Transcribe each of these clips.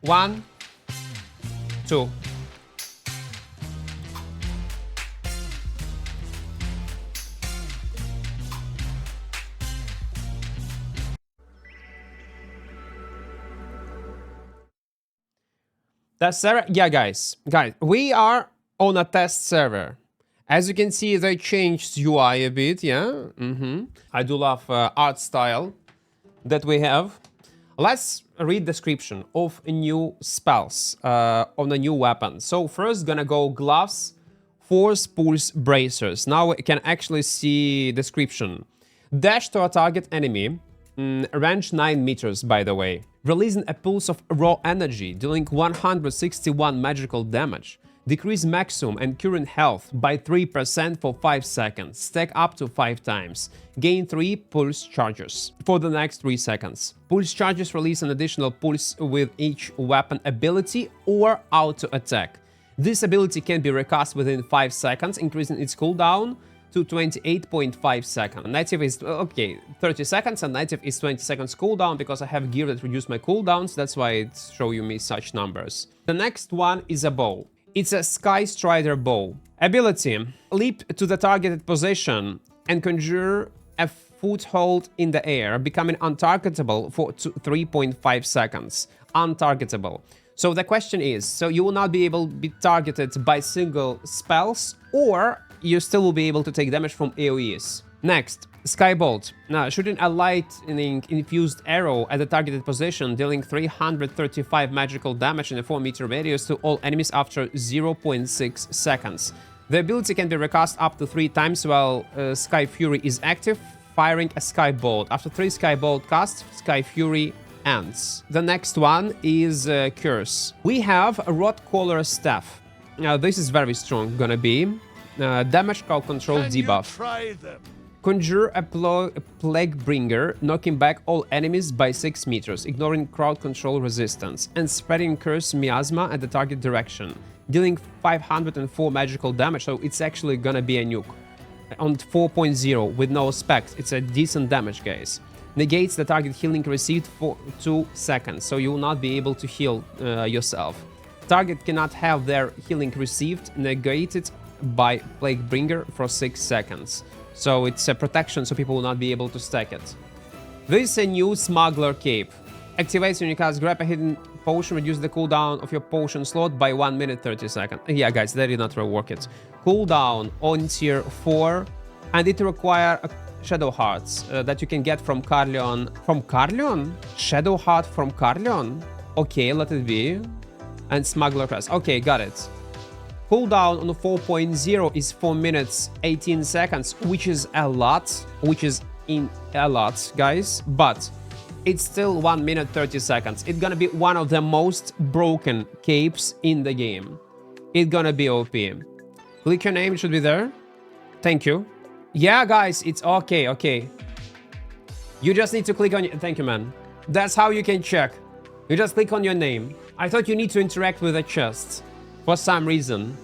1, 2. Test server? Yeah, guys, we are on a test server. As you can see, they changed UI a bit, yeah? I do love art style that we have. Let's read description of new spells on a new weapon. So first gonna go gloves, Forcepulse bracers. Now we can actually see description. Dash to a target enemy, range 9 meters by the way. Releasing a pulse of raw energy, dealing 161 magical damage. Decrease maximum and current health by 3% for 5 seconds. Stack up to 5 times. Gain 3 pulse charges for the next 3 seconds. Pulse charges release an additional pulse with each weapon ability or auto attack. This ability can be recast within 5 seconds, increasing its cooldown to 28.5 seconds. Native is, okay, 30 seconds, and native is 20 seconds cooldown because I have gear that reduce my cooldowns. That's why it's showing me such numbers. The next one is a bow. It's a Skystrider bow. Ability, leap to the targeted position and conjure a foothold in the air, becoming untargetable for 3.5 seconds. Untargetable. So the question is, so you will not be able to be targeted by single spells, or you still will be able to take damage from AoEs. Next, Skybolt. Now, shooting a lightning-infused arrow at the targeted position, dealing 335 magical damage in a 4-meter radius to all enemies after 0.6 seconds. The ability can be recast up to 3 times while Sky Fury is active, firing a Skybolt. After 3 Skybolt casts, Sky Fury ends. The next one is Curse. We have a Rotcaller staff. Now, this is very strong, gonna be. Damage crowd control debuff. Conjure a plague bringer, knocking back all enemies by 6 meters, ignoring crowd control resistance, and spreading curse miasma at the target direction, dealing 504 magical damage. So it's actually gonna be a nuke. On 4.0 with no specs, it's a decent damage, guys. Negates the target healing received for 2 seconds, so you will not be able to heal yourself. Target cannot have their healing received negated by Plague Bringer for 6 seconds. So it's a protection, so people will not be able to stack it. This is a new Smuggler cape. Activates when you cast grab a hidden potion, reduce the cooldown of your potion slot by 1 minute 30 seconds. Yeah, guys, they did not rework it. Cooldown on tier 4, and it requires Shadow Hearts that you can get from Carleon. From Carleon? Shadow Heart from Carleon? Okay, let it be. And Smuggler Crest. Okay, got it. Cooldown on 4.0 is 4 minutes 18 seconds, which is a lot, guys, but it's still 1 minute 30 seconds. It's gonna be one of the most broken capes in the game. It's gonna be OP. Click your name, it should be there. Thank you. Yeah, guys, it's okay. You just need to click on your... Thank you, man. That's how you can check. You just click on your name. I thought you need to interact with the chest. For some reason.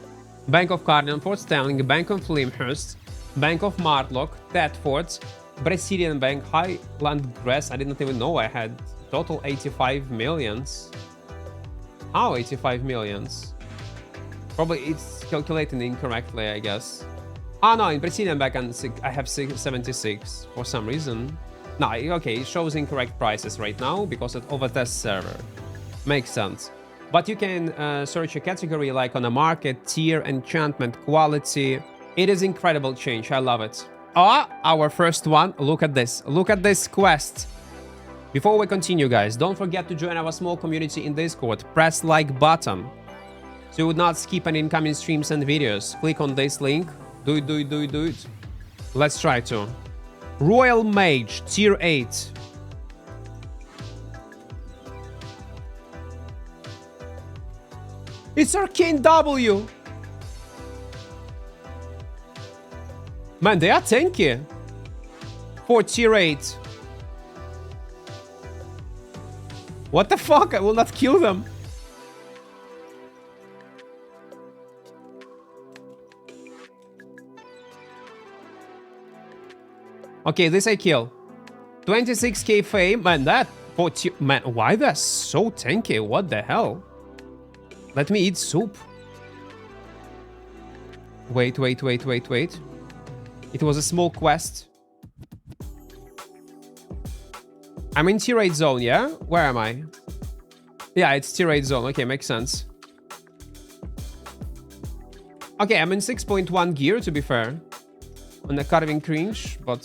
Bank of Cardion, Fort Stanley, Bank of Flamehurst, Bank of Martlock, Thetford, Brazilian Bank, Highland Grass. I didn't even know I had total 85 millions. How 85 millions? Probably it's calculating incorrectly, I guess. Oh no, in Brazilian Bank I have 76 for some reason. No, okay, it shows incorrect prices right now because it's over test server. Makes sense. But you can search a category like on a market, tier, enchantment, quality. It is incredible change. I love it. Ah, our first one. Look at this. Look at this quest. Before we continue, guys, don't forget to join our small community in Discord. Press like button so you would not skip any incoming streams and videos. Click on this link. Do it. Let's try to. Royal Mage, tier 8. It's Arcane W! Man, they are tanky. For tier 8. What the fuck? I will not kill them. Okay, this I kill. 26k fame. Man, 40... Man, why they're so tanky? What the hell? Let me eat soup. Wait. It was a small quest. I'm in tier 8 zone, yeah? Where am I? Yeah, it's tier 8 zone. Okay, makes sense. Okay, I'm in 6.1 gear, to be fair. On the carving cringe, but...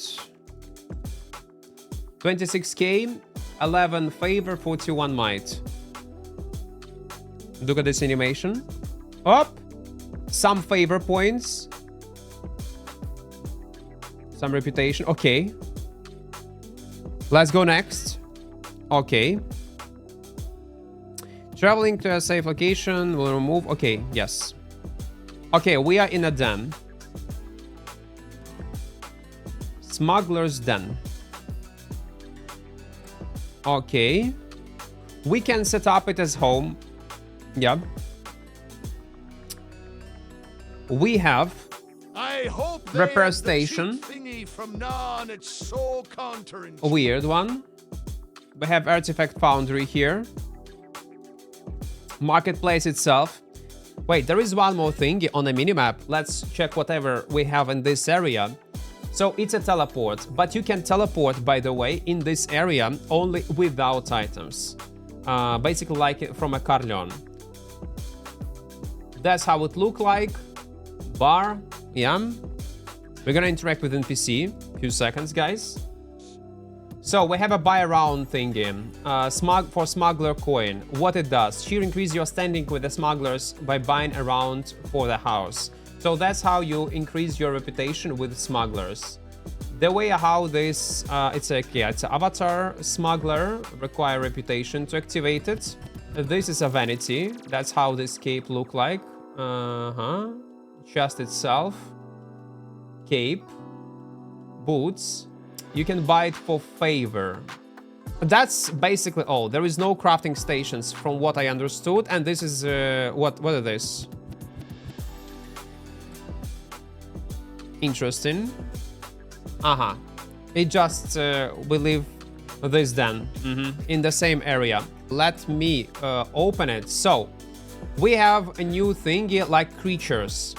26k, 11 favor, 41 might. Look at this animation. Up! Some favor points. Some reputation. Okay. Let's go next. Okay. Traveling to a safe location will remove... Okay, yes. Okay, we are in a den. Smuggler's den. Okay. We can set up it as home. Yeah. We have... I hope repair station. From Nan, it's so a weird one. We have artifact foundry here. Marketplace itself. Wait, there is one more thing on the minimap. Let's check whatever we have in this area. So it's a teleport, but you can teleport, by the way, in this area only without items. Basically like from a Carleon. That's how it look like. Bar, yeah. We're gonna interact with NPC. Few seconds, guys. So we have a buy around thingy. For smuggler coin. What it does? Here increase your standing with the smugglers by buying around for the house. So that's how you increase your reputation with smugglers. The way how this it's an avatar smuggler, require reputation to activate it. This is a vanity. That's how this cape look like. Chest itself. Cape. Boots. You can buy it for favor. That's basically all. There is no crafting stations from what I understood, and this is what is this? Interesting. It just we leave this then in the same area. Let me open it. So we have a new thingy like creatures.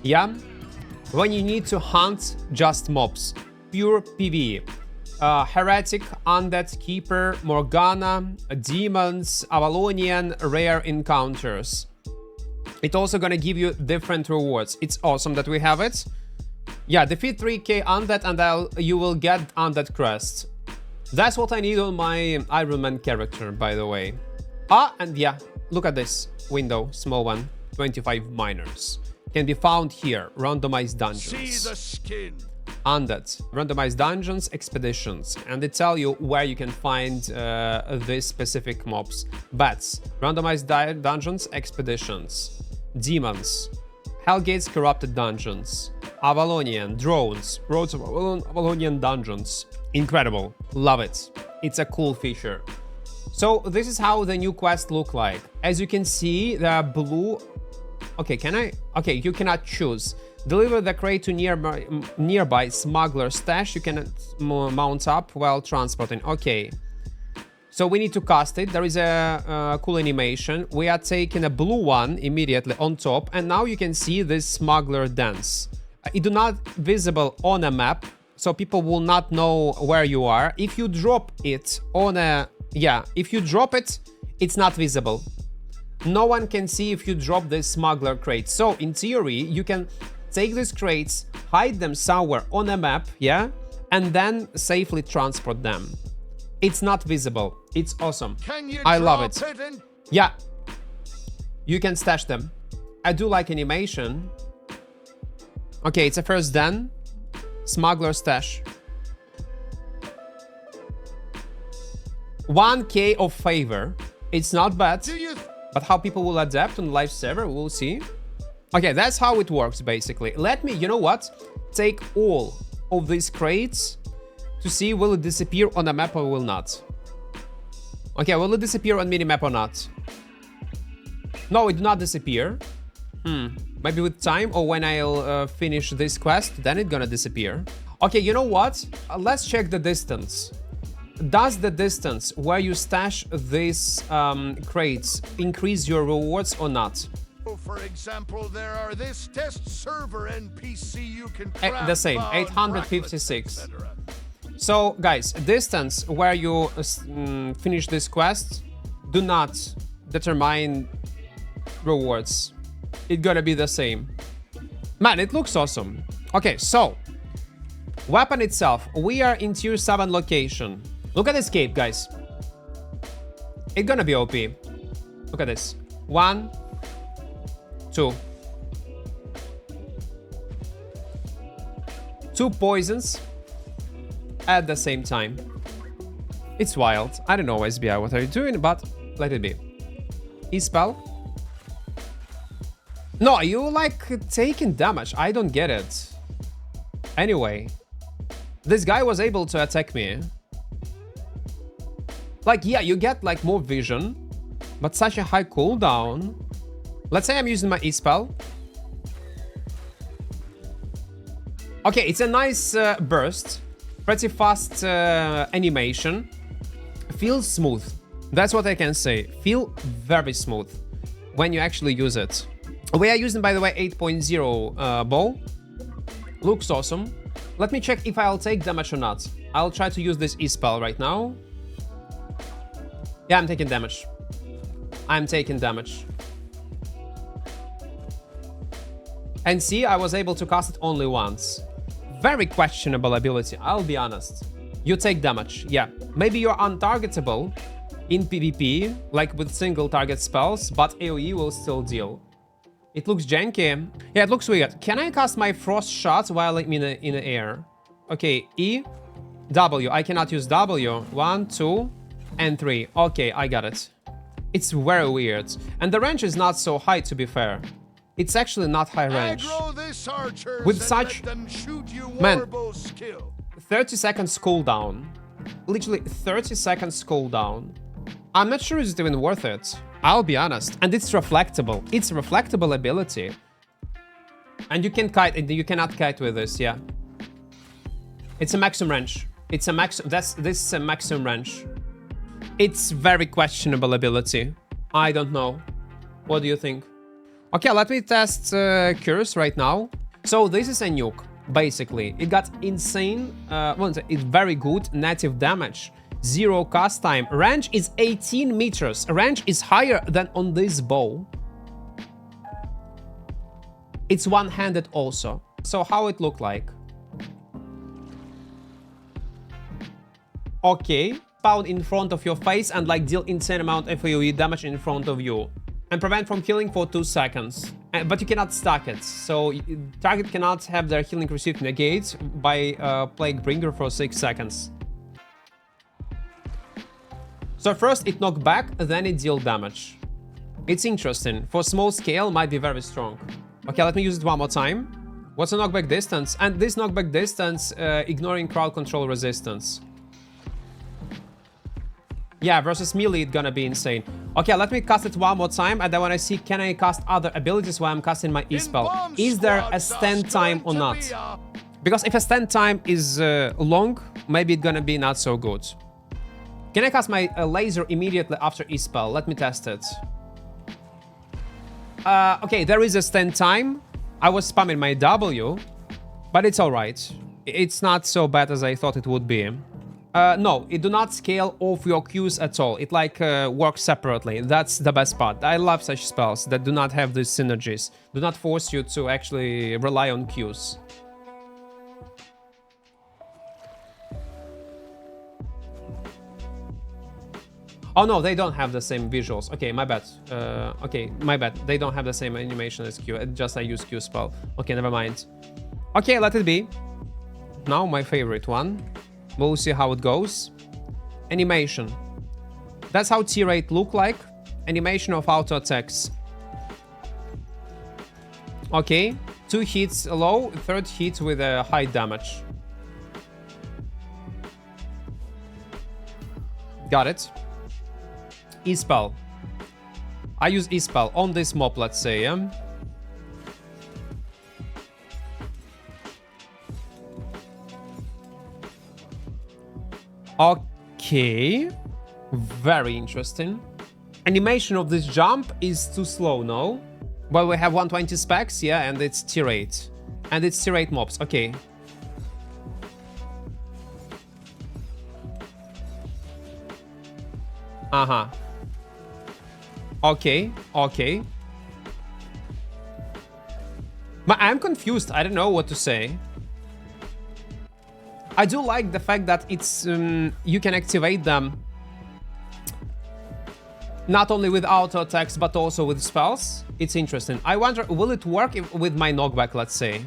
Yeah, when you need to hunt just mobs. Pure PvE. Heretic, Undead, Keeper, Morgana, Demons, Avalonian, Rare Encounters. It's also gonna give you different rewards. It's awesome that we have it. Yeah, defeat 3k Undead and you will get Undead Crest. That's what I need on my Iron Man character, by the way. And yeah, look at this window, small one, 25 miners. Can be found here, randomized dungeons. See the skin. Undead, randomized dungeons, expeditions, and they tell you where you can find these specific mobs. Bats, randomized dungeons, expeditions. Demons, Hellgate's corrupted dungeons. Avalonian, drones, roads of Avalonian dungeons. Incredible, love it. It's a cool feature. So this is how the new quest look like. As you can see, there are blue... Okay, can I? Okay, you cannot choose. Deliver the crate to nearby smuggler stash. You can mount up while transporting. Okay. So we need to cast it. There is a cool animation. We are taking a blue one immediately on top. And now you can see this smuggler dance. It do not visible on a map. So people will not know where you are. If you drop it on a... Yeah, if you drop it, it's not visible. No one can see if you drop this smuggler crate. So in theory, you can take these crates, hide them somewhere on a map, yeah, and then safely transport them. It's not visible. It's awesome. I love it. Yeah, you can stash them. I do like animation. Okay, it's a first den. Smuggler stash. 1k of favor. It's not bad. But how people will adapt on live server, we'll see. Okay, that's how it works, basically. Let me, you know what? Take all of these crates to see will it disappear on a map or will not. Okay, will it disappear on minimap or not? No, it did not disappear. Maybe with time or when I'll finish this quest, then it's gonna disappear. Okay, you know what? Let's check the distance. does the distance where you stash these crates increase your rewards or not? For example, there are this test server NPC you can The same, 856. So, guys, distance where you finish this quest do not determine rewards. It gotta be the same. Man, it looks awesome. Okay, so weapon itself, we are in tier 7 location. Look at this cape, guys. It's gonna be OP. Look at this. 1, 2. 2 poisons at the same time. It's wild. I don't know, SBI, what are you doing, but let it be. E-spell. No, you like taking damage. I don't get it. Anyway, this guy was able to attack me. Like, yeah, you get like more vision, but such a high cooldown. Let's say I'm using my E-spell. Okay, it's a nice burst. Pretty fast animation. Feels smooth. That's what I can say. Feel very smooth when you actually use it. We are using, by the way, 8.0 bow. Looks awesome. Let me check if I'll take damage or not. I'll try to use this E-spell right now. Yeah, I'm taking damage. I'm taking damage. And see, I was able to cast it only once. Very questionable ability, I'll be honest. You take damage, yeah. Maybe you're untargetable in PvP, like with single target spells, but AoE will still deal. It looks janky. Yeah, it looks weird. Can I cast my frost shot while I'm in the air? Okay, E, W. I cannot use W. 1, 2, and 3. Okay, I got it. It's very weird. And the range is not so high, to be fair. It's actually not high range. With such... Man, 30 seconds cooldown. Literally 30 seconds cooldown. I'm not sure it's even worth it. I'll be honest. And it's reflectable. It's a reflectable ability. And you can kite, you cannot kite with this, yeah. It's a maximum range. It's a maximum, this is a maximum range. It's very questionable ability. I don't know. What do you think? Okay, let me test Curse right now. So this is a nuke, basically. It got insane, it's very good native damage. 0 cast time. Range is 18 meters. Range is higher than on this bow. It's one-handed also. So how it look like? Okay. Pound in front of your face and like deal insane amount of AoE damage in front of you. And prevent from healing for 2 seconds. But you cannot stack it. So target cannot have their healing received negate by Plague Bringer for 6 seconds. So first it knock back, then it deal damage. It's interesting. For small scale, might be very strong. Okay, let me use it one more time. What's a knockback distance? And this knockback distance, ignoring crowd control resistance. Yeah, versus melee, it's gonna be insane. Okay, let me cast it one more time, and then when I see, can I cast other abilities while I'm casting my E-spell? Is there a stand time or not? Because if a stand time is long, maybe it's gonna be not so good. Can I cast my laser immediately after E-spell? Let me test it. Okay, there is a stand time. I was spamming my W, but it's alright. It's not so bad as I thought it would be. No, it do not scale off your Qs at all. It like works separately. That's the best part. I love such spells that do not have these synergies. Do not force you to actually rely on Qs. Oh no, they don't have the same visuals. Okay, my bad. Okay, my bad. They don't have the same animation as Q. Just I use Q spell. Okay, never mind. Okay, let it be. Now my favorite one. We'll see how it goes. Animation. That's how tier 8 look like. Animation of auto attacks. Okay, 2 hits low, 3rd hit with a high damage. Got it. E-spell. I use E-spell on this mob, let's say, yeah? Okay. Very interesting. Animation of this jump is too slow, no? Well, we have 120 specs, yeah, and it's tier 8. And it's tier 8 mobs, okay. Uh-huh. Okay, okay. But I'm confused, I don't know what to say. I do like the fact that it's you can activate them not only with auto attacks but also with spells. It's interesting. I wonder, will it work with my knockback, let's say?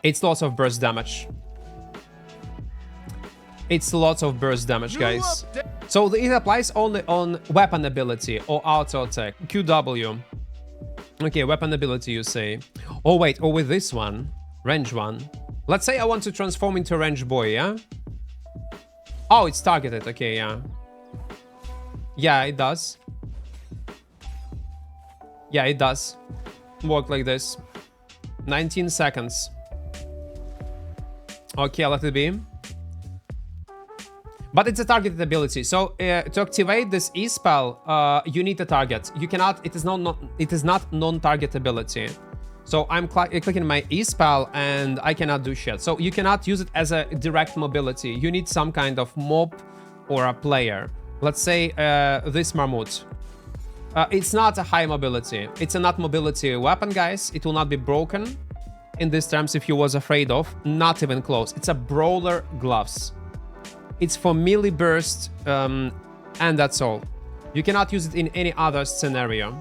It's lots of burst damage. It's lots of burst damage, guys. So it applies only on weapon ability or auto attack. QW. Okay, weapon ability, you say. Oh, wait. Oh, with this one. Range one. Let's say I want to transform into range boy, yeah? Oh, it's targeted. Okay, yeah. Yeah, it does. Yeah, it does. Work like this. 19 seconds. Okay, let it be. But it's a targeted ability, so to activate this E-spell, you need a target. You cannot, it is not non-target ability. So I'm clicking my E-spell and I cannot do shit. So you cannot use it as a direct mobility. You need some kind of mob or a player. Let's say this Marmot. It's not a high mobility. It's a not mobility weapon, guys. It will not be broken in these terms if you was afraid of. Not even close. It's a brawler gloves. It's for melee burst, and that's all. You cannot use it in any other scenario.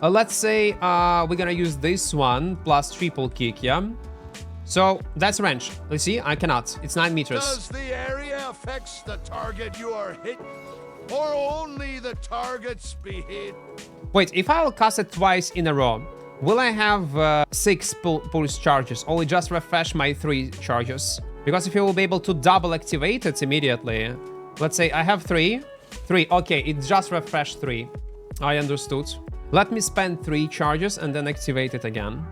Let's say we're gonna use this one plus triple kick, yeah? So that's range. You see, I cannot. It's 9 meters. Does the area affects the target you are hit, or only the targets be hit? Wait, if I'll cast it twice in a row, will I have 6 pulse charges, or will it just refresh my 3 charges? Because if you will be able to double activate it immediately, let's say I have 3. Okay, it just refreshed 3. I understood. Let me spend 3 charges and then activate it again.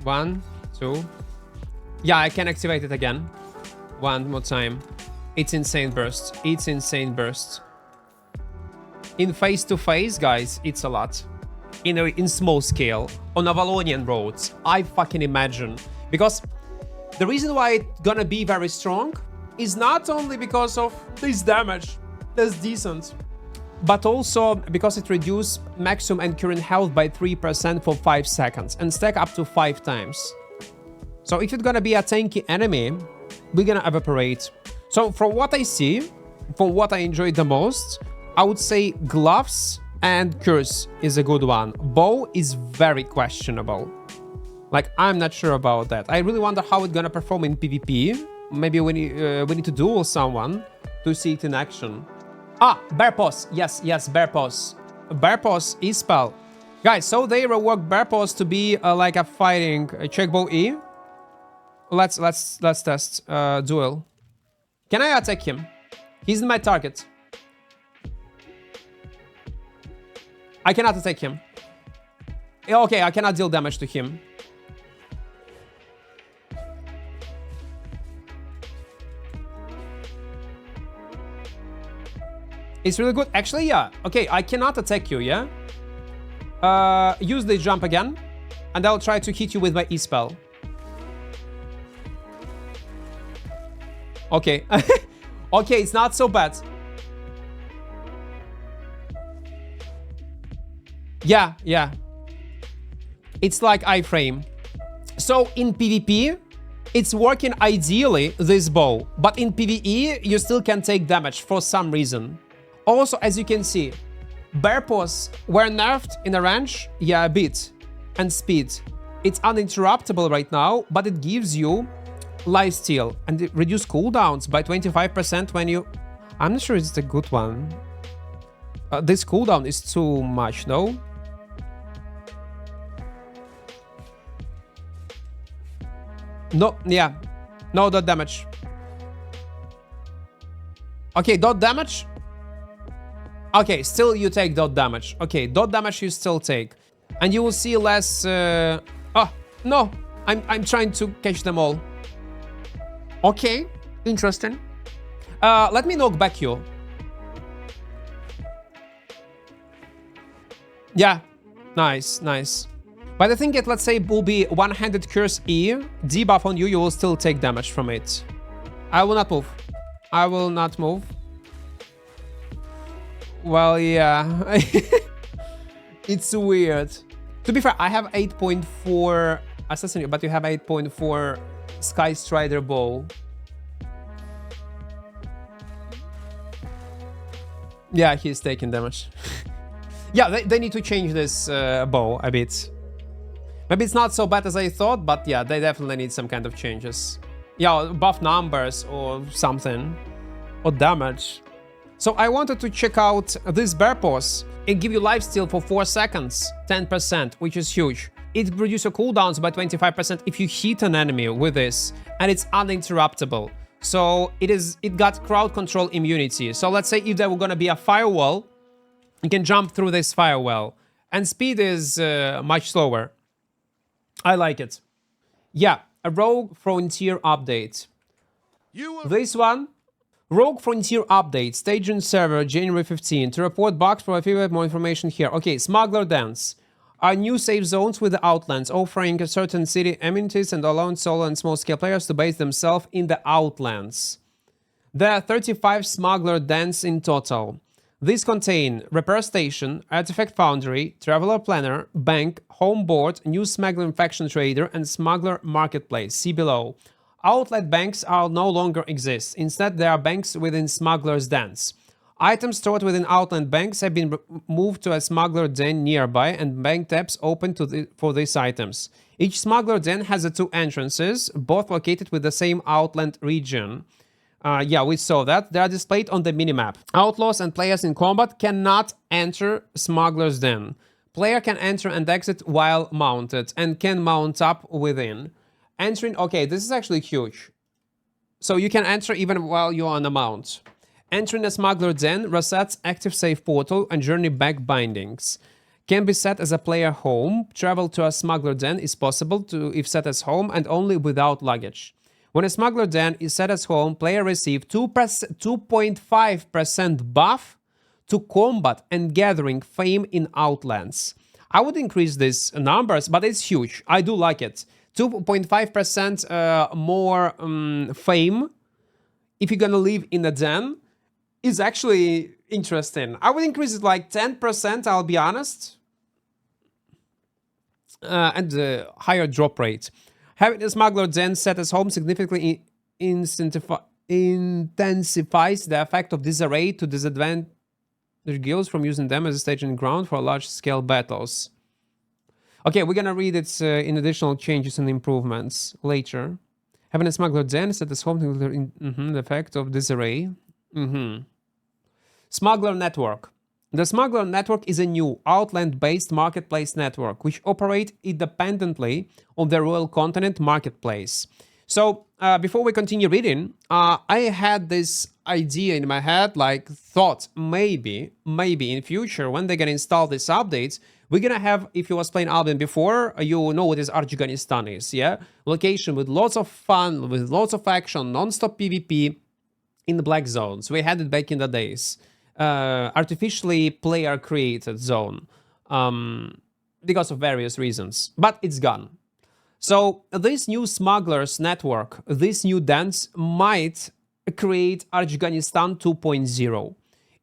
1, 2. Yeah, I can activate it again. One more time. It's insane burst. It's insane burst. In face-to-face, guys, it's a lot. In small scale, on Avalonian roads, I fucking imagine. Because the reason why it's gonna be very strong is not only because of this damage, that's decent, but also because it reduces maximum and current health by 3% for 5 seconds and stack up to 5 times. So if it's gonna be a tanky enemy, we're gonna evaporate. So from what I see, from what I enjoyed the most, I would say gloves and curse is a good one. Bow is very questionable. Like, I'm not sure about that. I really wonder how it's gonna perform in PvP. Maybe we need to duel someone to see it in action. Ah, Bear Paws. Yes, Bear Paws. Bear Paws E-spell. Guys, so they reworked Bear Paws to be like a fighting check bow E. Let's test duel. Can I attack him? He's my target. I cannot attack him. Okay, I cannot deal damage to him. It's really good. Actually, yeah. Okay, I cannot attack you, yeah? Use the jump again. And I'll try to hit you with my E-spell. Okay. Okay, it's not so bad. Yeah. It's like iframe. So in PvP, it's working ideally, this bow. But in PvE, you still can take damage for some reason. Also, as you can see, Bear Paws were nerfed in a range, yeah, a bit, and speed. It's uninterruptible right now, but it gives you lifesteal and it reduces cooldowns by 25% when you... I'm not sure it's a good one. This cooldown is too much, no? No, yeah. No dot damage. Okay, dot damage. Okay, still you take dot damage. Okay, dot damage you still take. And you will see less... Oh, no. I'm trying to catch them all. Okay, interesting. Let me knock back you. Yeah, nice, nice. But I think it, let's say, will be one-handed curse E, debuff on you, you will still take damage from it. I will not move. I will not move. Well, yeah. It's weird. To be fair, I have 8.4 Assassin, but you have 8.4 Skystrider bow. Yeah, he's taking damage. Yeah, they need to change this bow a bit. Maybe it's not so bad as I thought, but yeah, they definitely need some kind of changes. Yeah, buff numbers or something. Or damage. So I wanted to check out this bear pose. It gives you lifesteal for 4 seconds, 10%, which is huge. It reduces your cooldowns by 25% if you hit an enemy with this, and it's uninterruptible. So it got crowd control immunity. So let's say if there were gonna be a firewall, you can jump through this firewall, and speed is much slower. I like it. Yeah, a Rogue Frontier update. This one, Rogue Frontier update, staging server, January 15. To report bugs, provide more information here. Okay, Smuggler Dance. Are new safe zones with the Outlands, offering a certain city amenities and allowing solo and small-scale players to base themselves in the Outlands. There are 35 Smuggler Dance in total. These contain Repair Station, Artifact Foundry, Traveler Planner, Bank, Home Board, New Smuggler Faction Trader, and Smuggler Marketplace. See below. Outlet banks are no longer exist. Instead, there are banks within Smuggler's Dance. Items stored within Outland banks have been moved to a Smuggler Den nearby, and bank tabs open for these items. Each Smuggler Den has 2 entrances, both located with the same Outland region. Yeah, we saw that. They are displayed on the minimap. Outlaws and players in combat cannot enter Smuggler's Den. Player can enter and exit while mounted, and can mount up within. Entering, okay, this is actually huge. So you can enter even while you're on a mount. Entering a Smuggler Den resets active save portal and journey back bindings. Can be set as a player home. Travel to a Smuggler Den is possible if set as home and only without luggage. When a Smuggler Den is set as home, player receive 2.5% buff to combat and gathering fame in Outlands. I would increase these numbers, but it's huge. I do like it. 2.5% more fame if you're gonna live in a den is actually interesting. I would increase it like 10%, I'll be honest. And the higher drop rate. Having a Smuggler Den set as home significantly intensifies the effect of disarray to disadvantage guilds from using them as a staging ground for large-scale battles. Okay, we're gonna read its in additional changes and improvements later. Having a Smuggler Den set as home to the effect of disarray. Smuggler Network. The Smuggler Network is a new Outland-based marketplace network which operates independently on the Royal Continent marketplace. So, before we continue reading, I had this idea in my head, like thought maybe in future when they're gonna install these updates, we're gonna have, if you was playing Albion before, you know what is Afghanistan is, yeah? Location with lots of fun, with lots of action, non-stop PvP in the black zones. We had it back in the days. Artificially player-created zone because of various reasons, but it's gone. So this new Smugglers network, this new dance might create Afghanistan 2.0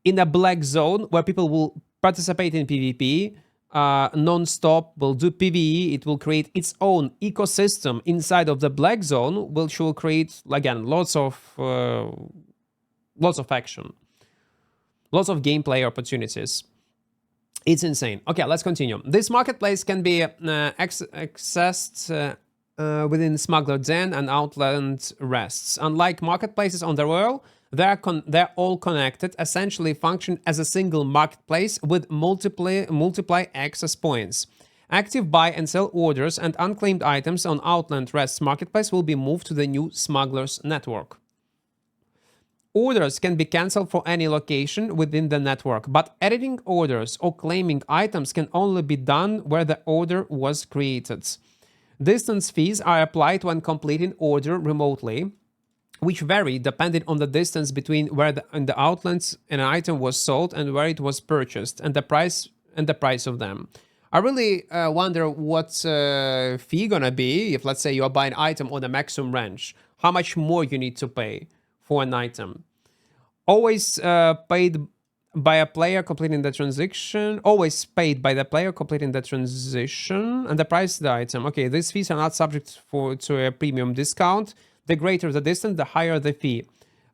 in a black zone where people will participate in PvP, non-stop, will do PvE. It will create its own ecosystem inside of the black zone, which will create, again, lots of action, lots of gameplay opportunities. It's insane. Okay, let's continue. This marketplace can be accessed within Smuggler Den and Outland Rests. Unlike marketplaces on the Royal, they're all connected, essentially function as a single marketplace with multiply access points. Active buy and sell orders and unclaimed items on Outland Rests marketplace will be moved to the new Smugglers network. Orders can be cancelled for any location within the network, but editing orders or claiming items can only be done where the order was created. Distance fees are applied when completing order remotely, which vary depending on the distance between where in the outlets an item was sold and where it was purchased, and the price of them. I really wonder what fee gonna be if, let's say, you are buying an item on the maximum range. How much more you need to pay for an item? Always paid by a player completing the transaction. Always paid by the player completing the transition, and the price of the item. Okay, these fees are not subject to a premium discount. The greater the distance, the higher the fee.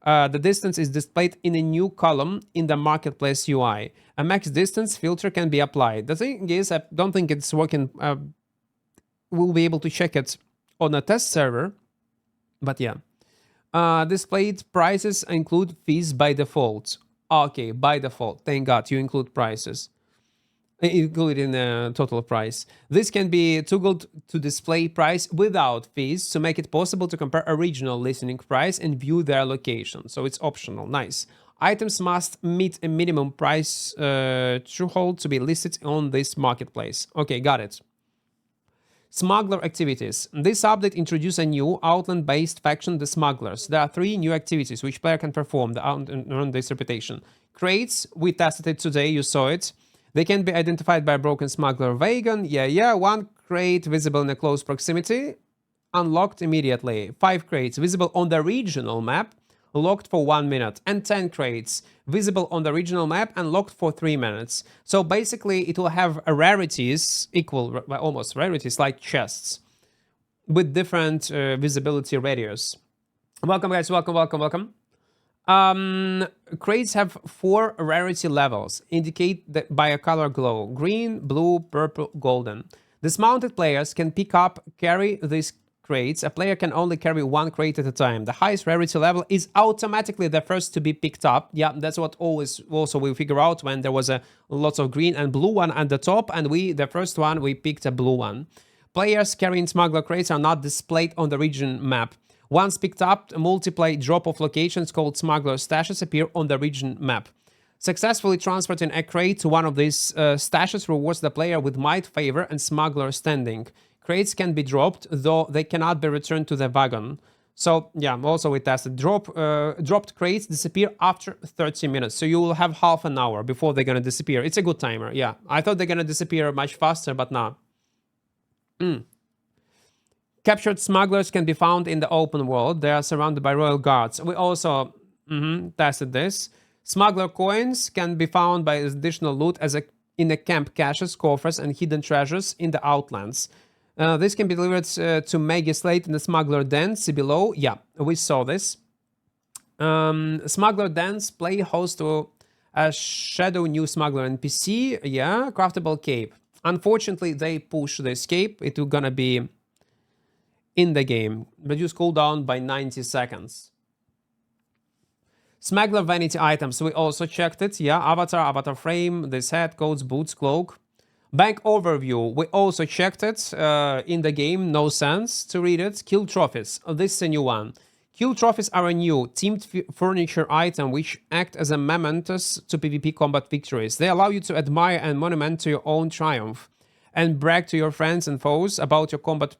The distance is displayed in a new column in the marketplace UI. A max distance filter can be applied. The thing is, I don't think it's working. We'll be able to check it on a test server, but yeah. Displayed prices include fees by default. Okay, by default. Thank God you include prices. Included in the total price. This can be toggled to display price without fees to make it possible to compare original listening price and view their location. So it's optional. Nice. Items must meet a minimum price threshold to be listed on this marketplace. Okay, got it. Smuggler activities. This update introduces a new outland-based faction, the Smugglers. There are 3 new activities which player can perform to earn this reputation. Crates, we tested it today, you saw it. They can be identified by a broken smuggler wagon. Yeah. 1 crate visible in a close proximity, unlocked immediately. 5 crates visible on the regional map, locked for 1 minute. And 10 crates visible on the regional map and locked for 3 minutes. So basically it will have rarities, equal, almost rarities, like chests, with different visibility radius. Welcome guys, welcome. Crates have 4 rarity levels, indicate that by a color glow: green, blue, purple, golden. Dismounted players can pick up, carry these crates. A player can only carry 1 crate at a time. The highest rarity level is automatically the first to be picked up. Yeah, that's what always also we figure out when there was a lots of green and blue one at the top, and the first one, we picked a blue one. Players carrying smuggler crates are not displayed on the region map. Once picked up, multiply drop-off locations called smuggler stashes appear on the region map. Successfully transporting a crate to one of these stashes rewards the player with might, favor, and smuggler standing. Crates can be dropped, though they cannot be returned to the wagon. So yeah, also we tested. Dropped crates disappear after 30 minutes. So you will have half an hour before they're gonna disappear. It's a good timer, yeah. I thought they're gonna disappear much faster, but no. Captured smugglers can be found in the open world. They are surrounded by royal guards. We also tested this. Smuggler coins can be found by additional loot in the camp caches, coffers, and hidden treasures in the outlands. This can be delivered to Magislate in the smuggler den. See below. Yeah, we saw this. Smuggler dens play host to a shadow new smuggler NPC. Yeah, craftable cape. Unfortunately, they push the escape. It's gonna be in the game. Reduce cooldown by 90 seconds. Smuggler vanity items. We also checked it. Yeah, avatar frame, this hat, coats, boots, cloak. Bank overview. We also checked it in the game. No sense to read it. Kill trophies. This is a new one. Kill trophies are a new teamed furniture item which act as a mementos to PvP combat victories. They allow you to admire and monument to your own triumph and brag to your friends and foes about your combat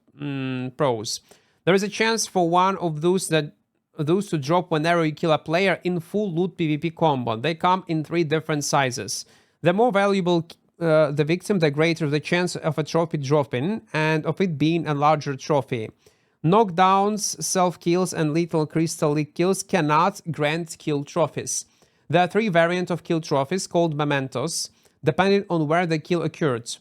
prowess. There is a chance for one of those to drop whenever you kill a player in full loot PvP combat. They come in 3 different sizes. The more valuable the victim, the greater the chance of a trophy dropping and of it being a larger trophy. Knockdowns, self-kills, and lethal crystal leak kills cannot grant kill trophies. There are 3 variants of kill trophies called mementos, depending on where the kill occurred.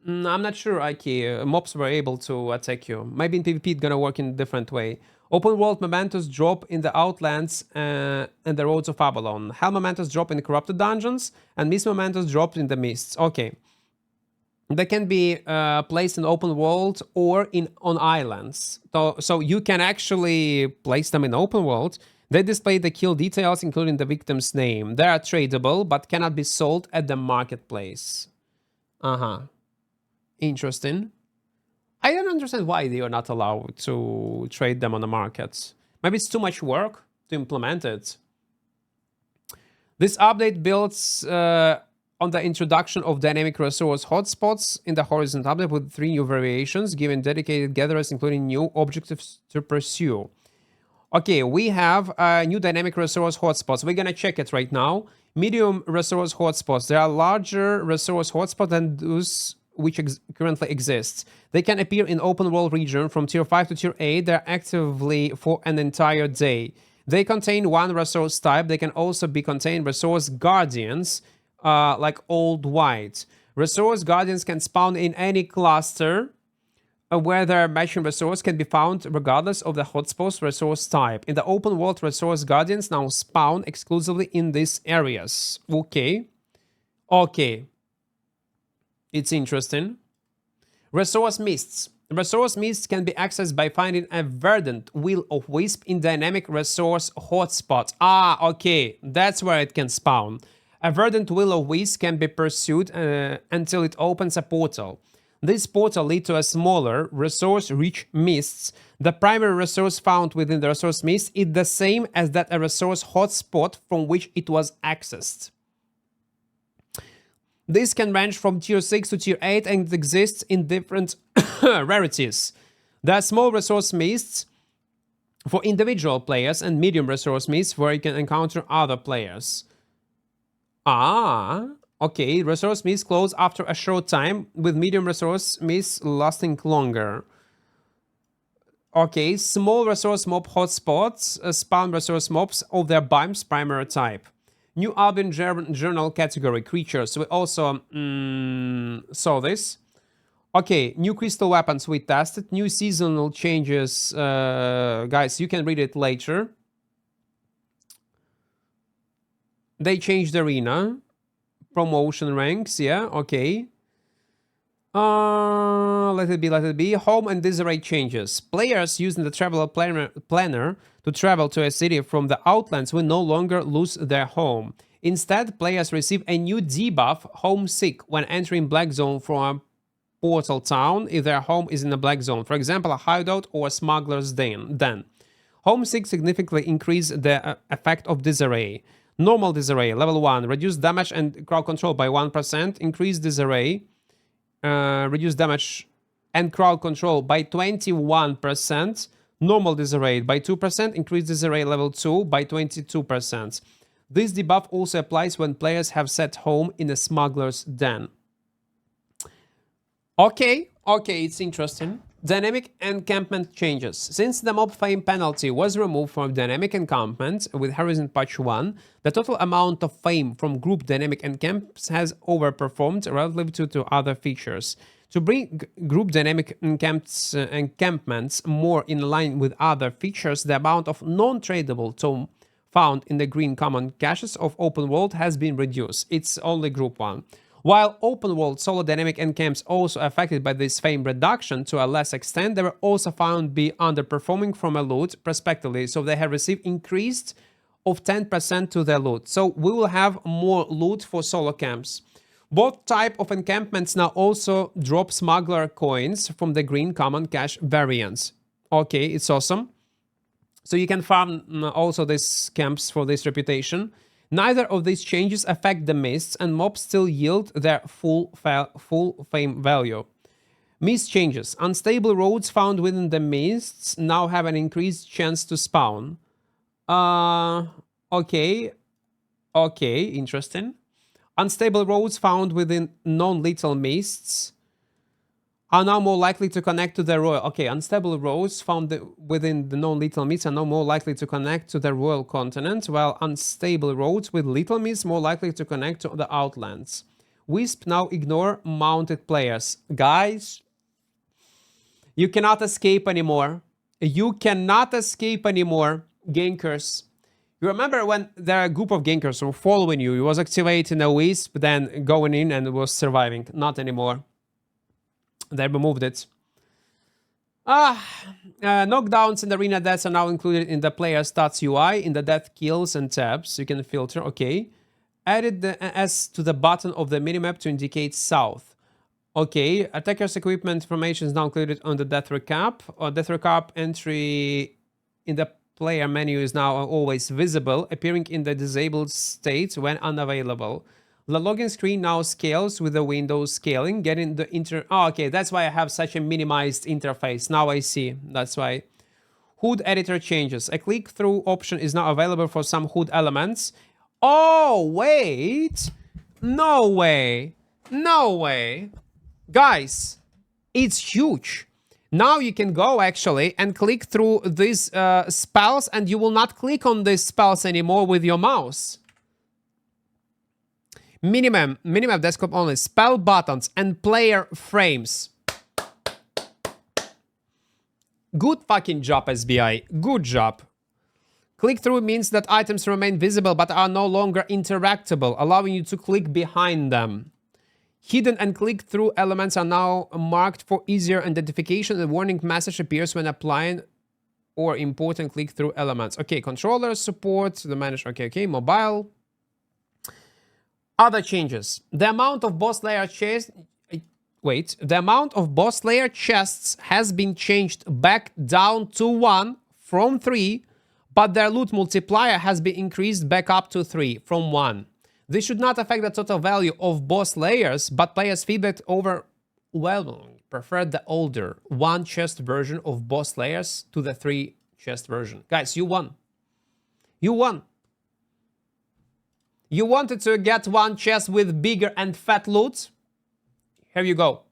I'm not sure, Ike. Mobs were able to attack you. Maybe in PvP it's gonna work in a different way. Open world mementos drop in the outlands and the roads of Avalon. Hell mementos drop in the corrupted dungeons, and mist mementos drop in the mists. Okay. They can be placed in open world or on islands. So you can actually place them in open world. They display the kill details, including the victim's name. They are tradable, but cannot be sold at the marketplace. Interesting. I don't understand why they are not allowed to trade them on the market. Maybe it's too much work to implement it. This update builds on the introduction of dynamic resource hotspots in the Horizon update with 3 new variations, giving dedicated gatherers including new objectives to pursue. Okay, we have new dynamic resource hotspots. We're gonna check it right now. Medium resource hotspots. There are larger resource hotspots than those which currently exist. They can appear in open world region from tier 5 to tier 8. They're actively for an entire day. They contain 1 resource type. They can also be contained resource guardians, like Old White. Resource guardians can spawn in any cluster where their matching resource can be found regardless of the hotspot's resource type. In the open world, resource guardians now spawn exclusively in these areas. Okay. Okay. It's interesting. Resource mists. Resource mists can be accessed by finding a verdant will of wisp in dynamic resource hotspot. Ah, okay. That's where it can spawn. A verdant will of wisp can be pursued until it opens a portal. This portal leads to a smaller, resource-rich mists. The primary resource found within the resource mist is the same as that a resource hotspot from which it was accessed. This can range from tier 6 to tier 8 and it exists in different rarities. There are small resource mists for individual players and medium resource mists where you can encounter other players. Ah, okay. Resource mists close after a short time, with medium resource mists lasting longer. Okay, small resource mob hotspots spawn resource mobs of their biome's primary type. New Albion Journal category creatures. We also saw this. Okay, new crystal weapons we tested. New seasonal changes. Guys, you can read it later. They changed the arena. Promotion ranks, yeah, okay. Let it be. Home and disarray changes. Players using the traveler planner to travel to a city from the Outlands will no longer lose their home. Instead, players receive a new debuff, Homesick, when entering Black Zone from a portal town if their home is in a Black Zone. For example, a hideout or a smuggler's den. Homesick significantly increase the effect of disarray. Normal disarray, level 1, reduce damage and crowd control by 1%, increase disarray. Reduce damage and crowd control by 21%, normal disarray by 2%, increase disarray level 2 by 22%. This debuff also applies when players have set home in a smuggler's den. Okay, it's interesting. Dynamic encampment changes. Since the mob fame penalty was removed from dynamic encampment with Horizon Patch 1, the total amount of fame from group dynamic encamps has overperformed relative to other features. To bring group dynamic encampments more in line with other features, the amount of non-tradable tome found in the green common caches of open world has been reduced. It's only group 1. While open world solo dynamic encamps also affected by this fame reduction to a less extent, they were also found to be underperforming from a loot perspectively, so they have received increased of 10% to their loot. So we will have more loot for solo camps. Both type of encampments now also drop smuggler coins from the green common cache variants. Okay, it's awesome. So you can farm also these camps for this reputation. Neither of these changes affect the mists, and mobs still yield their full fame value. Mist changes. Unstable roads found within the mists now have an increased chance to spawn. Okay, interesting. Unstable roads found within non-lethal mists are now more likely to connect to the royal. Okay, unstable roads found within the non-lethal mists are now more likely to connect to the royal continent, while unstable roads with lethal mists more likely to connect to the outlands. Wisp now ignore mounted players. Guys, you cannot escape anymore. You cannot escape anymore, gankers. You remember when there are a group of gankers who were following you, you was activating a wisp, then going in and was surviving. Not anymore. They removed it. Knockdowns and arena deaths are now included in the player stats UI in the death kills and tabs. You can filter. Okay. Added the S to the button of the minimap to indicate south. Okay, attacker's equipment information is now included on the death recap. Death recap entry in the player menu is now always visible, appearing in the disabled state when unavailable. The login screen now scales with the Windows scaling, getting the Oh, okay, that's why I have such a minimized interface. Now I see. That's why. HUD editor changes. A click-through option is now available for some HUD elements. Oh, wait. No way. No way. Guys, it's huge. Now you can go actually and click through these spells, and you will not click on these spells anymore with your mouse. Minimum desktop only, spell buttons and player frames. Good fucking job, SBI. Good job. Click-through means that items remain visible but are no longer interactable, allowing you to click behind them. Hidden and click-through elements are now marked for easier identification. A warning message appears when applying or importing click-through elements. Okay, controller support, the manager. Okay, mobile. Other changes. The amount of boss layer chests... the amount of boss layer chests has been changed back down to 1 from 3, but their loot multiplier has been increased back up to 3 from 1. This should not affect the total value of boss layers, but players' feedback overwhelmingly preferred the older 1 chest version of boss layers to the 3 chest version. Guys, you won. You won. You wanted to get 1 chest with bigger and fat loot? Here you go.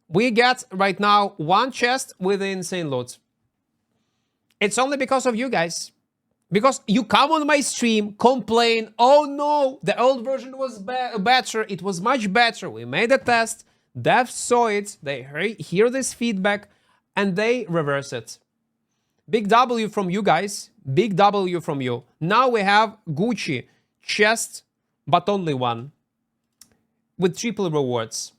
We get right now 1 chest with insane loot. It's only because of you guys. Because you come on my stream, complain, oh no, the old version was better, it was much better, we made a test, devs saw it, they hear this feedback, and they reverse it. Big W from you guys, big W from you. Now we have Gucci, chest, but only 1, with triple rewards.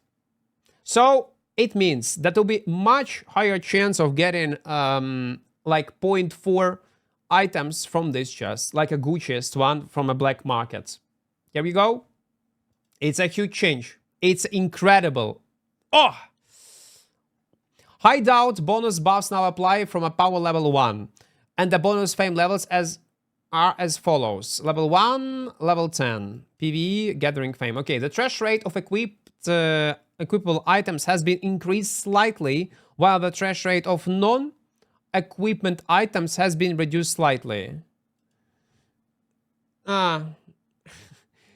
So it means that there will be much higher chance of getting like 0.4 items from this chest, like a Gucciest one from a black market. Here we go. It's a huge change. It's incredible. Oh! Hideout bonus buffs now apply from a power level 1. And the bonus fame levels are as follows. Level 1, level 10. PvE, gathering fame. Okay, the trash rate of equipable items has been increased slightly, while the trash rate of non-equipment items has been reduced slightly.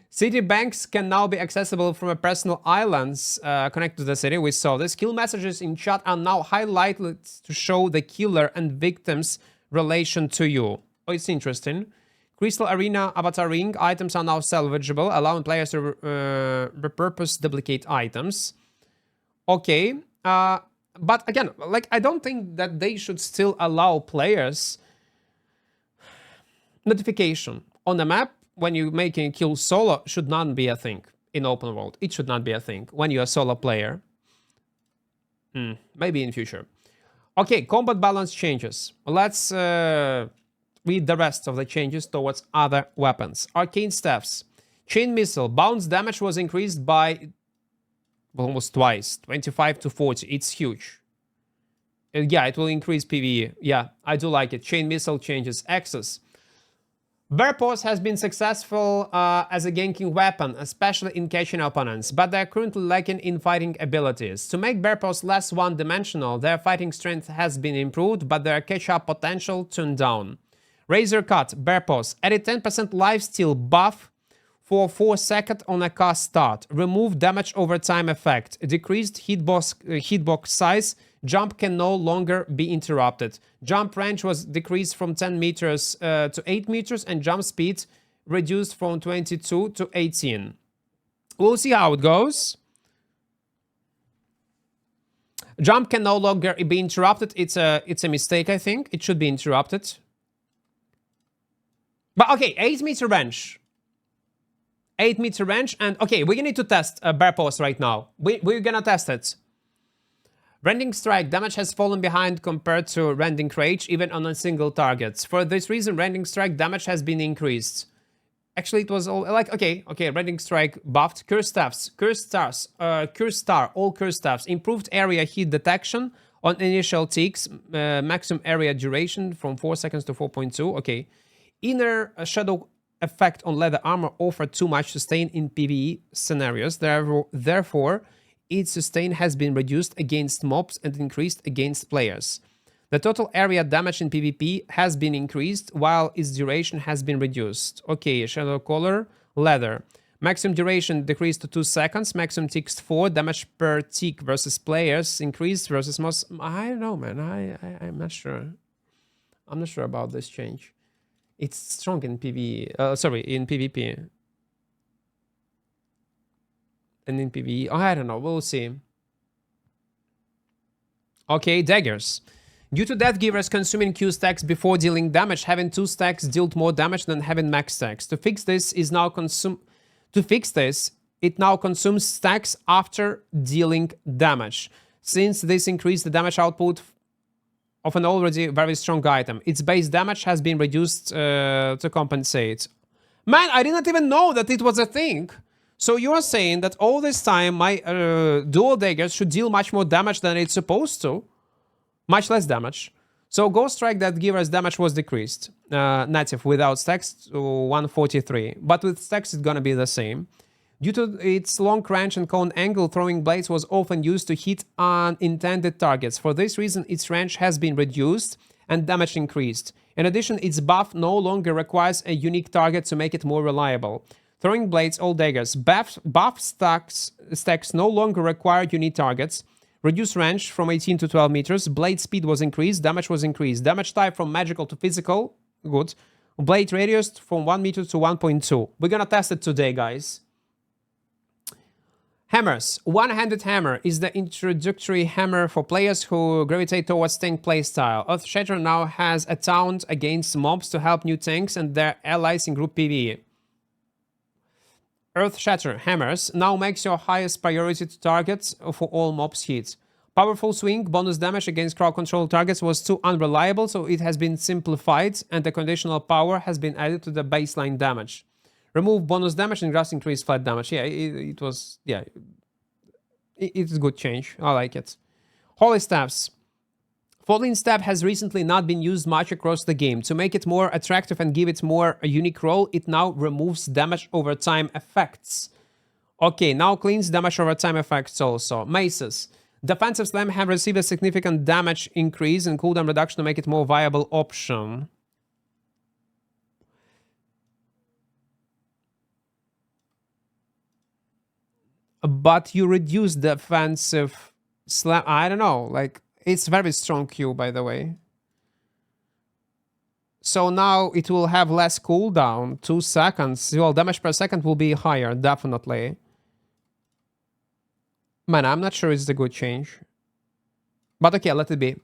City banks can now be accessible from a personal islands connected to the city. We saw this. Kill messages in chat are now highlighted to show the killer and victim's relation to you. Oh, it's interesting. Crystal Arena Avatar Ring items are now salvageable, allowing players to repurpose duplicate items. Okay. But again, like, I don't think that they should still allow players notification on the map when you're making a kill solo should not be a thing in open world. It should not be a thing when you're a solo player. Maybe in future. Okay, combat balance changes. Let's read the rest of the changes towards other weapons. Arcane staffs. Chain missile. Bounce damage was increased by almost twice. 25 to 40. It's huge. Yeah, it will increase PvE. Yeah, I do like it. Chain missile changes. Access. Verpos has been successful as a ganking weapon, especially in catching opponents, but they are currently lacking in fighting abilities. To make Verpos less one-dimensional, their fighting strength has been improved, but their catch-up potential tuned down. Razor Cut, Verpos, added 10% lifesteal buff for 4 seconds on a cast start. Remove damage over time effect. Decreased hitbox size. Jump can no longer be interrupted. Jump range was decreased from 10 meters to 8 meters, and jump speed reduced from 22 to 18. We'll see how it goes. Jump can no longer be interrupted. It's a mistake, I think. It should be interrupted. But okay, 8 meter range. 8 meter range, and okay, we're gonna need to test Verpos right now. We're gonna test it. Rending Strike damage has fallen behind compared to Rending Rage, even on a single target. For this reason, Rending Strike damage has been increased. Actually, it was all like okay. Rending strike buffed. Curse staffs, curse stars, curse star, all curse staffs. Improved area hit detection on initial ticks. Maximum area duration from 4 seconds to 4.2. Okay. Inner shadow effect on leather armor offered too much sustain in PvE scenarios. Therefore, its sustain has been reduced against mobs and increased against players. The total area damage in PvP has been increased, while its duration has been reduced. Okay, shadow color, leather. Maximum duration decreased to 2 seconds, maximum ticks 4, damage per tick versus players increased versus most... I don't know, man, I'm not sure. I'm not sure about this change. It's strong in PvE, sorry, in PvP. And in PvE, oh, I don't know, we'll see. Okay, daggers. Due to Death Givers consuming Q stacks before dealing damage, having 2 stacks dealt more damage than having max stacks. To fix this, it now consumes stacks after dealing damage. Since this increased the damage output of an already very strong item, its base damage has been reduced to compensate. Man, I didn't even know that it was a thing. So you're saying that all this time my dual daggers should deal much more damage than it's supposed to? Much less damage. So Ghost Strike that Giver's damage was decreased. Native without stacks to 143. But with stacks it's gonna be the same. Due to its long range and cone angle, throwing blades was often used to hit unintended targets. For this reason, its range has been reduced and damage increased. In addition, its buff no longer requires a unique target to make it more reliable. Throwing blades, all daggers. Buff stacks no longer require unique targets. Reduced range from 18 to 12 meters. Blade speed was increased. Damage was increased. Damage type from magical to physical. Good. Blade radius from 1 meter to 1.2. We're gonna test it today, guys. Hammers. One-handed hammer is the introductory hammer for players who gravitate towards tank playstyle. Earthshatter now has a taunt against mobs to help new tanks and their allies in group PvE. Earthshatter hammers now makes your highest priority to target for all mobs hit. Powerful swing, bonus damage against crowd control targets was too unreliable, so it has been simplified and the conditional power has been added to the baseline damage. Remove bonus damage and just increase flat damage. Yeah, it was, yeah, it's a good change. I like it. Holy Staffs. Falling Staff has recently not been used much across the game. To make it more attractive and give it more a unique role, it now removes damage over time effects. Okay, now cleans damage over time effects also. Maces. Defensive Slam have received a significant damage increase and cooldown reduction to make it more viable option. But you reduce defensive slam. I don't know, like... It's very strong Q, by the way. So now it will have less cooldown, 2 seconds. Well, damage per second will be higher, definitely. Man, I'm not sure it's the good change. But okay, let it be.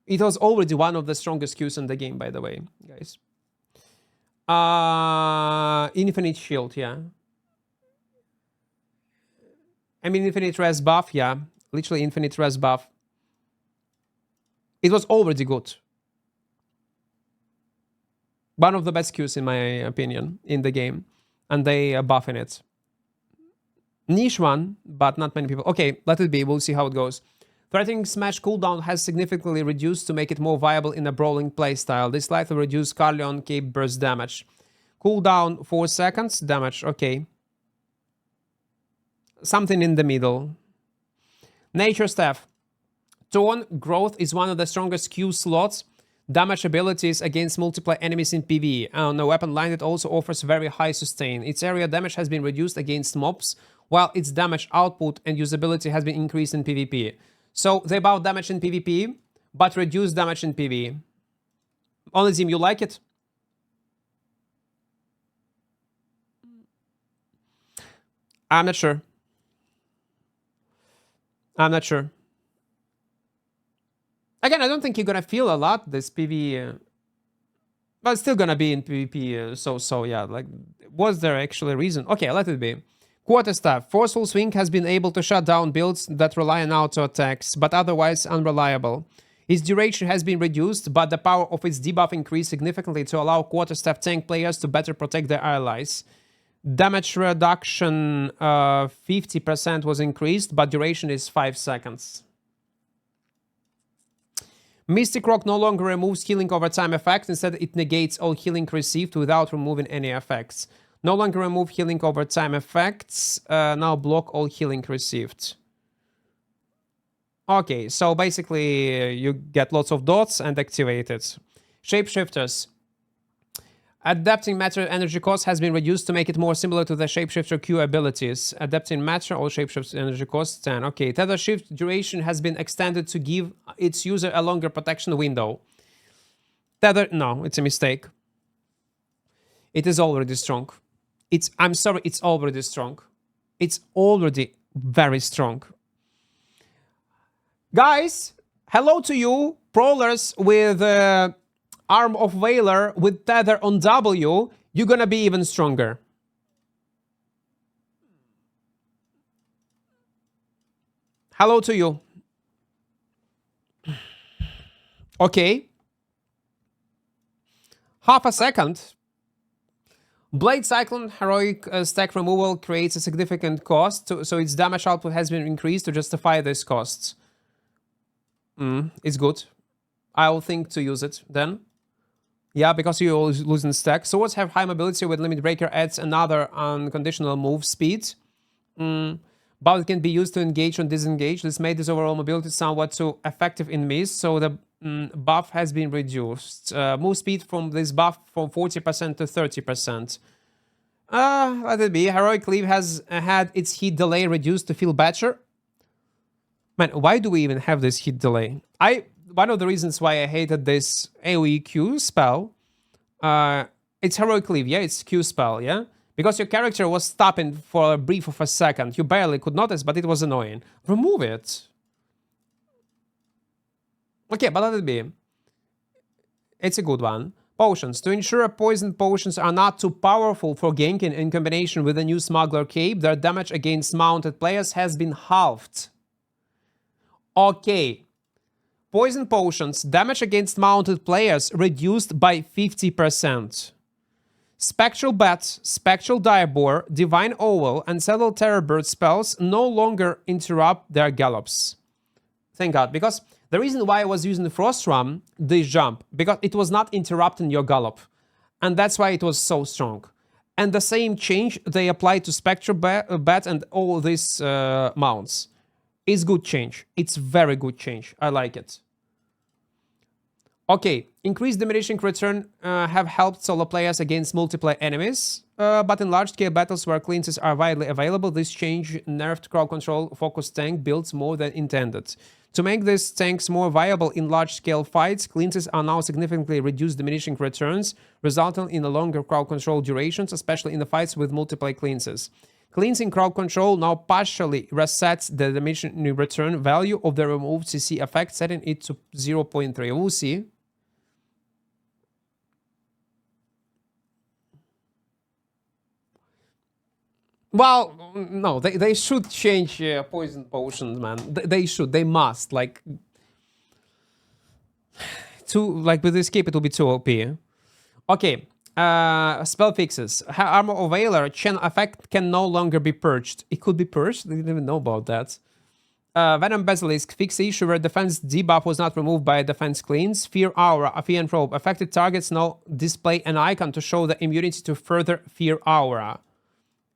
It was already one of the strongest Qs in the game, by the way, guys. Infinite shield, yeah. I mean, infinite res buff, yeah. Literally infinite res buff. It was already good. One of the best Qs in my opinion in the game. And they are buffing it. Niche one, but not many people. Okay, let it be. We'll see how it goes. Threatening Smash cooldown has significantly reduced to make it more viable in a brawling playstyle. This slightly reduced Carleon Cape burst damage. Cooldown 4 seconds. Damage, okay. Something in the middle. Nature Staff. Torn Growth is one of the strongest Q slots. Damage abilities against multiple enemies in PvE. On a weapon line, it also offers very high sustain. Its area damage has been reduced against mobs, while its damage output and usability has been increased in PvP. So they buff damage in PvP, but reduce damage in PvE. Onlyzim, you like it? I'm not sure. I'm not sure. Again, I don't think you're gonna feel a lot this PvE, but it's still gonna be in PvP. So yeah, like, was there actually a reason? Okay, let it be. Quarterstaff. Forceful Swing has been able to shut down builds that rely on auto attacks, but otherwise unreliable. Its duration has been reduced, but the power of its debuff increased significantly to allow quarterstaff tank players to better protect their allies. Damage reduction 50% was increased, but duration is 5 seconds. Mystic Rock no longer removes healing over time effect. Instead, it negates all healing received without removing any effects. No longer remove healing over time effects. Now block all healing received. Okay, so basically you get lots of dots and activate it. Shapeshifters. Adapting matter energy cost has been reduced to make it more similar to the shapeshifter Q abilities. Adapting matter, all shapeshifter energy cost 10. Okay, tether shift duration has been extended to give its user a longer protection window. Tether, no, it's a mistake. It is already strong. I'm sorry, it's already strong. It's already very strong. Guys, hello to you, brawlers with Arm of Valor with tether on W, you're gonna be even stronger. Hello to you. Okay. Half a second. Blade Cyclone heroic stack removal creates a significant cost, so its damage output has been increased to justify this cost. It's good. I'll think to use it then. Yeah, because you always lose in stack. Swords have high mobility with Limit Breaker adds another unconditional move speed. But it can be used to engage and disengage. This made this overall mobility somewhat too effective in miss, so the buff has been reduced. Move speed from this buff from 40% to 30%. Let it be. Heroic Cleave has had its hit delay reduced to feel better. Man, why do we even have this hit delay? One of the reasons why I hated this AoE Q spell, it's Heroic Cleave, yeah? It's Q spell, yeah? Because your character was stopping for a brief of a second. You barely could notice, but it was annoying. Remove it. Okay, but let it be. It's a good one. Potions. To ensure poison potions are not too powerful for ganking in combination with the new Smuggler Cape, their damage against mounted players has been halved. Okay. Poison potions, damage against mounted players reduced by 50%. Spectral Bat, Spectral Diabor, Divine Owl, and several Terrorbird spells no longer interrupt their gallops. Thank God, because the reason why I was using the Frost Ram, this jump, because it was not interrupting your gallop. And that's why it was so strong. And the same change they applied to Spectral Bat and all these mounts. It's good change. It's very good change. I like it. Okay, increased diminishing return have helped solo players against multiplayer enemies, but in large-scale battles where cleanses are widely available, this change nerfed crowd control focused tank builds more than intended. To make these tanks more viable in large-scale fights, cleanses are now significantly reduced diminishing returns, resulting in a longer crowd control durations, especially in the fights with multiplayer cleanses. Cleansing crowd control now partially resets the diminishing return value of the removed CC effect, setting it to 0.3. We'll see. Well, no, they should change poison potions, man. They should. They must. Like, with escape, it will be too OP. Okay. Spell fixes. Armor of Valor chain effect can no longer be purged. It could be purged? I didn't even know about that. Venom Basilisk fixed the issue where defense debuff was not removed by defense cleans. Fear Aura, a Fear and Probe. Affected targets now display an icon to show the immunity to further Fear Aura.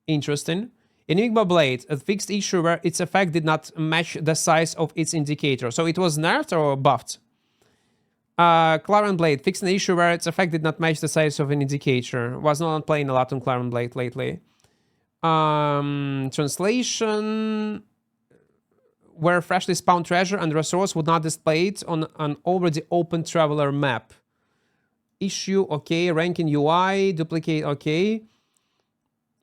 Interesting. Enigma Blade, a fixed issue where its effect did not match the size of its indicator. So it was nerfed or buffed? Clarion Blade, fixed an issue where its effect did not match the size of an indicator. Was not playing a lot on Clarion Blade lately. Translation, where freshly spawned treasure and resource would not display it on an already open traveler map. Issue, okay. Ranking UI, duplicate, okay.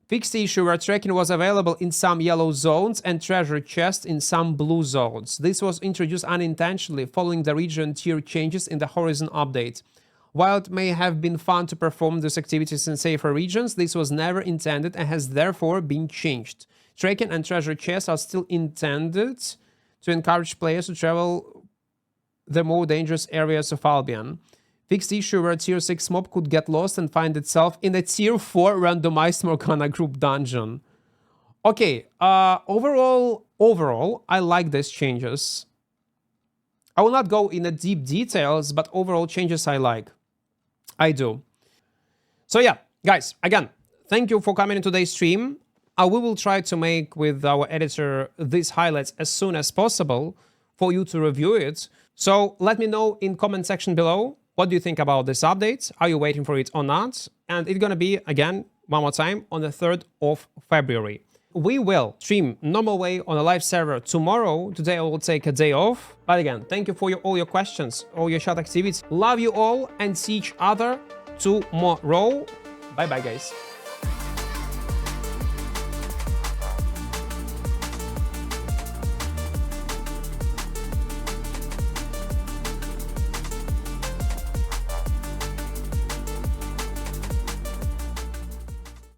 Fixed issue where tracking was available in some yellow zones and treasure chests in some blue zones. This was introduced unintentionally following the region tier changes in the Horizon update. While it may have been fun to perform these activities in safer regions, this was never intended and has therefore been changed. Tracking and treasure chests are still intended to encourage players to travel the more dangerous areas of Albion. Fixed issue where tier 6 mob could get lost and find itself in a tier 4 randomized Morgana group dungeon. Okay, overall, I like these changes. I will not go in the deep details, but overall changes I like. I do. So yeah, guys, again, thank you for coming in today's stream. We will try to make with our editor these highlights as soon as possible for you to review it. So let me know in comment section below, what do you think about this update? Are you waiting for it or not? And it's gonna be, again, one more time, on the 3rd of February. We will stream normal way on a live server tomorrow. Today I will take a day off. But again, thank you for all your questions, all your chat activities. Love you all and see each other tomorrow. Bye bye, guys.